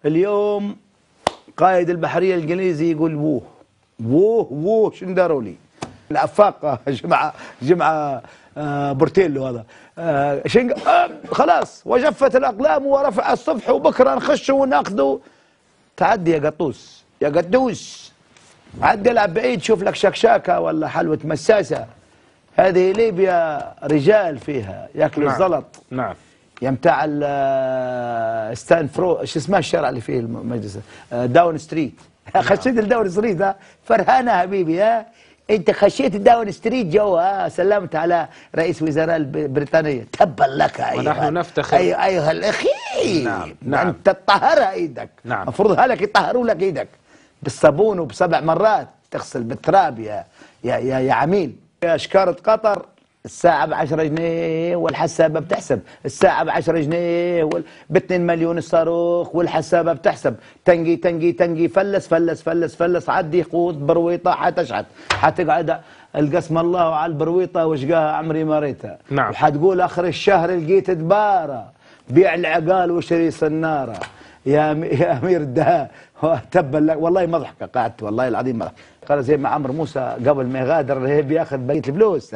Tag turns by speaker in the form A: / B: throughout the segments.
A: اليوم قائد البحرية الإنجليزي يقول ووه ووه ووه شنو داروا لي؟ العفاق جمعة بورتيلو هذا خلاص وجفت الأقلام ورفع الصفح وبكرة نخش وناخذه. تعدي يا قطوس يا قدوس، عدي العب بعيد شوف لك شكشاكة ولا حلوة مساسة. هذه ليبيا رجال فيها ياكلوا الزلط.
B: نعم.
A: يا متاع ستانفرو شو اسمه الشارع اللي فيه المجلس داون ستريت. خشيت الداون ستريت ها فرهانه حبيبي ها. انت خشيت الداون ستريت جوا سلمت على رئيس وزراء البريطانيه. تبا لك ايها
B: ونحن نفتخر
A: ايها الاخي.
B: نعم.
A: انت تطهرها ايدك.
B: نعم.
A: المفروض هلك يطهروا لك ايدك بالصابون وب7 مرات تغسل بالتراب يا عميل. يا شكارة قطر الساعة ب10 جنيه والحسابة بتحسب. الساعة ب10 جنيه ب2 مليون الصاروخ والحسابة بتحسب. تنقي تنقي تنقي فلس فلس فلس فلس عدي قوت برويطة حتشحت حتقعد القسم الله على البرويطة وشقاها عمري ما ريتها.
B: نعم.
A: وحتقول آخر الشهر لقيت دبارة بيع العقال وشري صنارة. يا امير الدهاء تبا لك والله ما ضحكه قعدت والله العظيم ما ضحك. قال زي ما عمرو موسى قبل ما يغادر بياخذ بقيه الفلوس.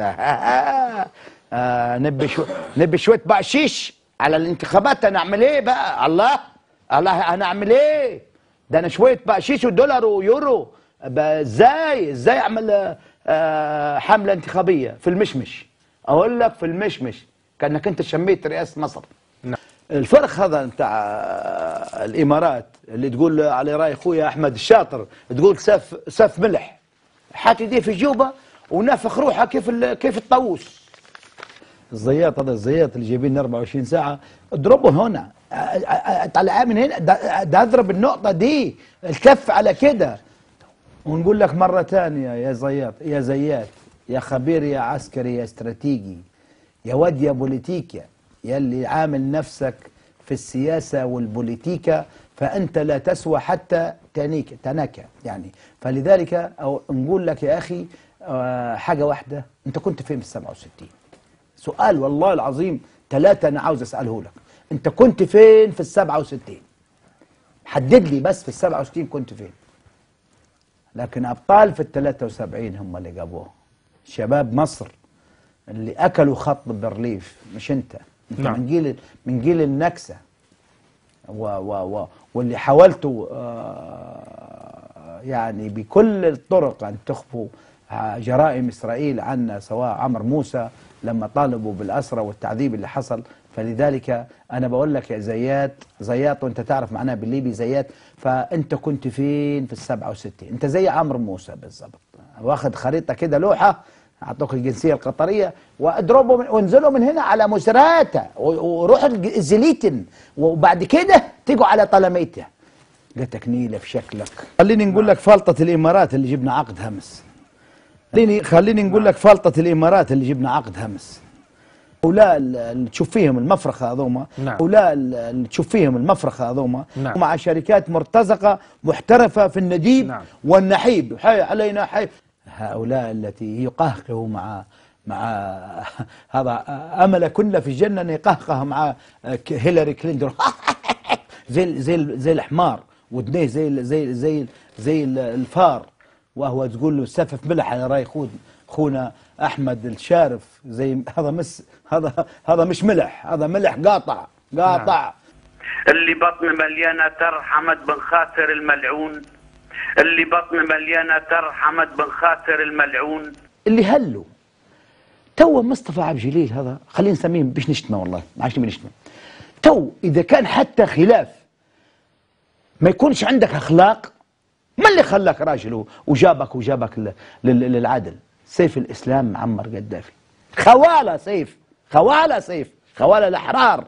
A: نبي شويه بقشيش على الانتخابات. انا اعمل ايه بقى؟ الله انا اعمل ايه؟ ده انا شويه بقشيش ودولار ويورو ازاي اعمل حمله انتخابيه في المشمش؟ اقول لك في المشمش كانك انت شميت رئاسه مصر. الفرق هذا بتاع الامارات اللي تقول على راي اخويا احمد الشاطر تقول سف ملح حاط يديه في جوبه ونافخ روحه كيف الطاووس. الزياط هذا الزياط اللي جايبين 24 ساعه اضربه هنا طلع من هنا ده اضرب النقطه دي الكف على كده. ونقول لك مره ثانيه يا زياط يا زيات يا خبير يا عسكري يا استراتيجي يا واد يا بوليتيكا يلي عامل نفسك في السياسة والبوليتيكا فأنت لا تسوى حتى تناكا يعني. فلذلك أو نقول لك يا أخي حاجة واحدة، أنت كنت فين في 67؟ سؤال والله العظيم 3 أنا عاوز أسأله لك. أنت كنت فين في 67؟ حدد لي بس في 67 كنت فين. لكن أبطال في 73 هم اللي جابوه شباب مصر اللي أكلوا خط برليف مش أنت.
B: نعم.
A: من جيل النكسة واللي حاولتوا يعني بكل الطرق أن تخفوا جرائم إسرائيل عنا، سواء عمرو موسى لما طالبوا بالأسرى والتعذيب اللي حصل. فلذلك أنا بقول لك يا زيات وأنت تعرف معناها بالليبي زيات. فأنت كنت فين في 67؟ أنت زي عمرو موسى بالضبط، واخد خريطة كده لوحة اعطوك الجنسيه القطريه واضربوا وانزلوا من هنا على مسراته وروحوا الزليتن وبعد كده تيجوا على طلميته. جاتك نيله في شكلك. خليني نقول لك فلطه الامارات اللي جبنا عقد همس. خليني نقول لك فلطه الامارات اللي جبنا عقد همس. هؤلاء اللي تشوف فيهم المفرخه هذوما. هؤلاء اللي تشوف فيهم المفرخه هذوما مع شركات مرتزقه محترفه في النديب والنحيب. حي علينا حي. هؤلاء التي يقهقه مع هذا امل كله في الجنه ان يقهقه مع هيلاري كلينتون زي الحمار ودنيه زي الفار، وهو تقول له سفف ملح على راي خونا احمد الشارف. زي هذا مش ملح، هذا ملح قاطع.
C: اللي بطن مليانه تر حمد بن خاسر الملعون. اللي بطن مليانه تر حمد بن خاسر الملعون.
A: اللي هلوا تو مصطفى عبد الجليل هذا خلينا نسميه باش نشتمه والله ما عادش نشتمه. تو اذا كان حتى خلاف ما يكونش عندك اخلاق، ما اللي خلاك راجل وجابك للعدل؟ سيف الاسلام معمر قدافي، خوالة سيف خوالة الاحرار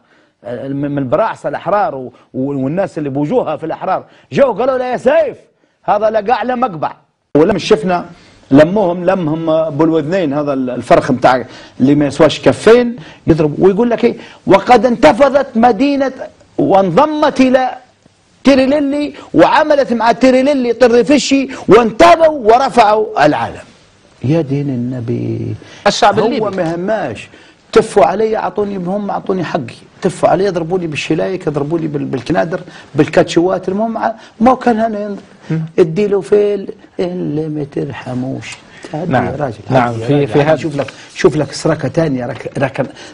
A: من البراعصه الاحرار والناس اللي بوجوهها في الاحرار جو قالوا له يا سيف هذا لقاع له مقبع. ولما شفنا لمهم بالوذنين هذا الفرخ بتاع اللي ما يسواش كفين يضرب ويقول لك ايه وقد انتفضت مدينه وانضمت الى تيريليلي وعملت مع تيريليلي طرفشي وانتبهوا ورفعوا العالم. يا دين النبي
B: الشعب الليبي
A: هو ما هماش تفوا علي اعطوني، هم اعطوني حقي، تفوا علي يضربوني بالشلايك، يضربوني بالكنادر، بالكاتشوات، المهم ما كان هنا ينظر ادي له فيل اللي ما ترحموش.
B: نعم
A: يا راجل
B: نعم. في هذا
A: شوف لك سرقه ثانيه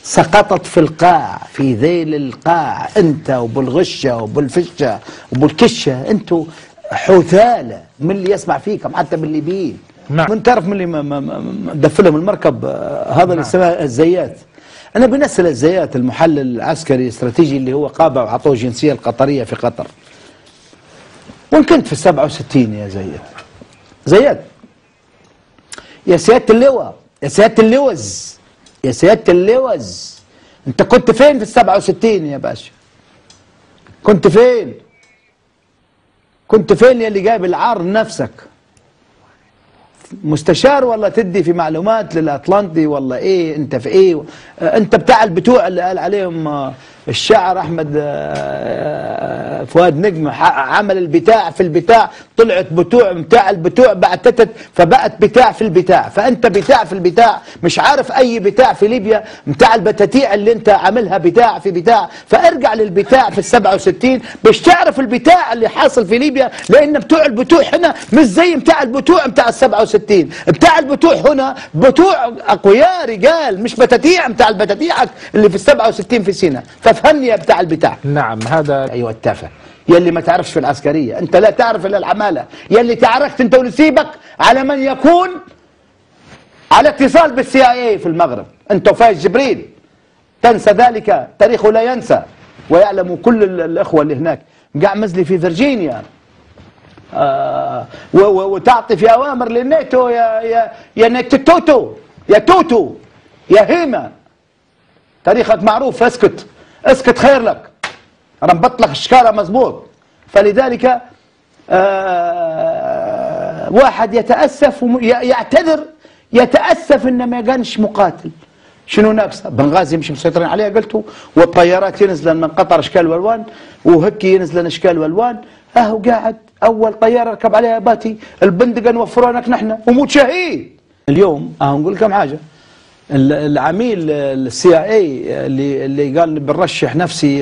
A: سقطت في القاع، في ذيل القاع، انت وبالغشه وبالفشه وبالكشه، انتوا حثاله من اللي يسمع فيكم حتى بالليبيين.
B: نعم.
A: من تعرف من اللي دفلهم المركب هذا اللي اسمه الزيات. انا بنسال الزيات المحلل العسكري الاستراتيجي اللي هو قابع وعطوه الجنسيه القطريه في قطر. وان كنت في 67 يا زيات يا سيادة اللواء، يا سيادة اللوز، يا سيادة اللوز، انت كنت فين في 67 يا باشا؟ كنت فين؟ كنت فين يا اللي جايب العار لنفسك؟ مستشار ولا تدي في معلومات للأطلنطي ولا ايه؟ انت في ايه؟ انت بتاع البتوع اللي قال عليهم الشاعر احمد فؤاد نجم عمل البتاع في البتاع، طلعت بتوع بتاع البتوع بعتتت فبقت بتاع في البتاع، فانت بتاع في البتاع، مش عارف اي بتاع في ليبيا بتاع البتاتيع اللي انت عاملها بتاع في بتاع، فارجع للبتاع في 67 باش تعرف البتاع اللي حاصل في ليبيا، لان بتوع البتوع هنا مش زي بتاع البتوع بتاع 67، بتاع البتوع هنا بتوع اقوياء رجال، مش بتاتيع بتاع البتاتيعك اللي في 67 في سيناء، فافهمني يا بتاع البتاع.
B: نعم هذا.
A: ايوه التافه يلي ما تعرفش في العسكريه، انت لا تعرف الا العماله، يلي تعرفت انت ونسيبك على من يكون على اتصال بالCIA في المغرب، انت وفايز جبريل، تنسى ذلك، تاريخه لا ينسى، ويعلم كل الاخوه اللي هناك، قاع مزلي في فيرجينيا وتعطي في اوامر للناتو يا نتوتو، يا توتو، يا هيما، تاريخك معروف، اسكت اسكت خير لك، ربط لك الشكاره مزبوط. فلذلك واحد يتاسف يعتذر، يتاسف انه ما كانش مقاتل. شنو ناقصه؟ بنغازي مش مسيطرين عليها قلتوا، والطيارات ينزلن من قطر اشكال والوان، وهكي ينزلن اشكال والوان، اهو قاعد اول طياره ركب عليها باتي، البندقه نوفروها لك نحن وموت شهيد. اليوم اهو نقول لكم حاجه، العميل الCIA اللي قال بنرشح نفسي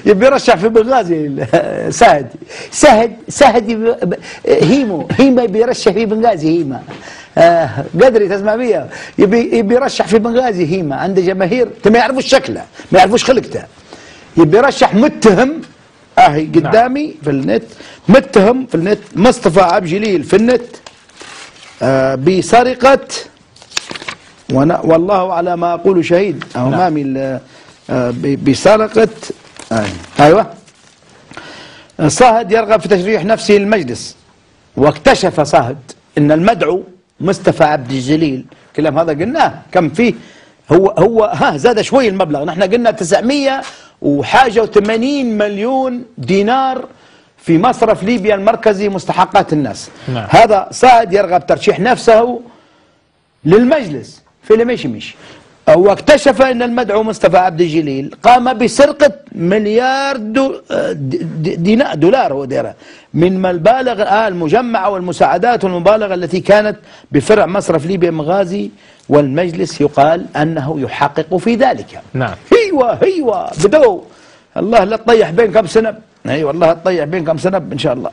A: يبي يرشح في بنغازي، سهد هيما يبي يرشح في بنغازي، هيما قدري تسمع بيها، يبي يرشح في بنغازي، هيما عنده جماهير ما يعرفوش شكله، ما يعرفوش خلقته، يبي يرشح متهم اهي قدامي في النت، متهم في النت مصطفى عبد الجليل في النت بسرقة، والله على ما أقول شهيد أمامي، بسرقة أيوة. صهد يرغب في تشريح نفسه للمجلس، واكتشف صهد أن المدعو مصطفى عبد الجليل، كلام هذا قلناه كم فيه، هو زاد شوي المبلغ، نحن قلنا 980 مليون دينار في مصرف ليبيا المركزي مستحقات الناس.
B: نعم.
A: هذا صاد يرغب ترشيح نفسه للمجلس في المشمش، واكتشف ان المدعو مصطفى عبد الجليل قام بسرقة مليار دولار هو ديره من المبالغ المجمعة والمساعدات والمبالغة التي كانت بفرع مصرف ليبيا مغازي، والمجلس يقال انه يحقق في ذلك.
B: نعم.
A: ايوه بدو الله لا تطيح بين كم سنب، اي والله تطيح بين كم سنب ان شاء الله.